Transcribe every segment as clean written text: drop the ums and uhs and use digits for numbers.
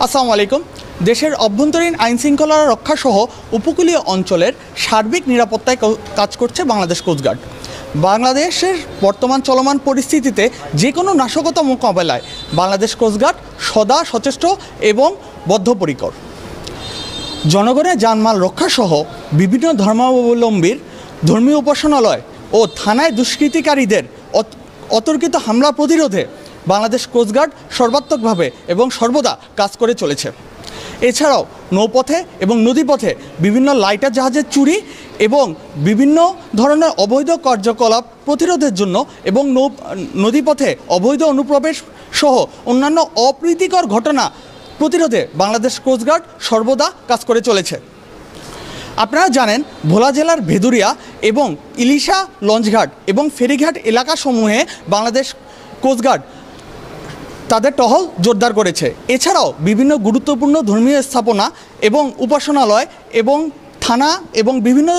আসসালামু আলাইকুম। দেশের অভ্যন্তরীণ আইন শৃঙ্খলা রক্ষাসহ উপকূলীয় অঞ্চলের সার্বিক নিরাপত্তায় কাজ করছে বাংলাদেশ কোস্টগার্ড। বাংলাদেশের বর্তমান চলমান পরিস্থিতিতে যে কোনো নাশকতা মোকাবেলায় বাংলাদেশ কোস্টগার্ড সদা সচেষ্ট এবং বদ্ধপরিকর। জনগণের জানমাল রক্ষাসহ বিভিন্ন ধর্মাবলম্বীর ধর্মীয় উপাসনালয় ও থানায় দুষ্কৃতিকারীদের অতর্কিত হামলা প্রতিরোধে বাংলাদেশ কোস্টগার্ড সর্বাত্মকভাবে এবং সর্বদা কাজ করে চলেছে। এছাড়াও নৌপথে এবং নদীপথে বিভিন্ন লাইটার জাহাজের চুরি এবং বিভিন্ন ধরনের অবৈধ কার্যকলাপ প্রতিরোধের জন্য এবং নদীপথে অবৈধ অনুপ্রবেশ সহ অন্যান্য অপ্রীতিকর ঘটনা প্রতিরোধে বাংলাদেশ কোস্টগার্ড সর্বদা কাজ করে চলেছে। আপনারা জানেন, ভোলা জেলার ভেদুরিয়া এবং ইলিশা লঞ্চঘাট এবং ফেরিঘাট এলাকাসমূহে বাংলাদেশ কোস্টগার্ড তাদের টহল জোরদার করেছে। এছাড়াও বিভিন্ন গুরুত্বপূর্ণ ধর্মীয় স্থাপনা এবং উপাসনালয় এবং থানা এবং বিভিন্ন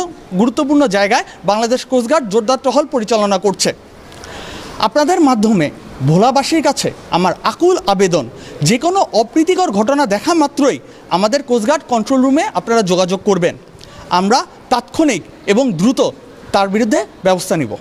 গুরুত্বপূর্ণ জায়গায় বাংলাদেশ কোস্টগার্ড জোরদার টহল পরিচালনা করছে। আপনাদের মাধ্যমে ভোলাবাসীর কাছে আমার আকুল আবেদন, যে কোনো অপ্রীতিকর ঘটনা দেখা মাত্রই আমাদের কোস্টগার্ড কন্ট্রোল রুমে আপনারা যোগাযোগ করবেন। আমরা তাৎক্ষণিক এবং দ্রুত তার বিরুদ্ধে ব্যবস্থা নিব।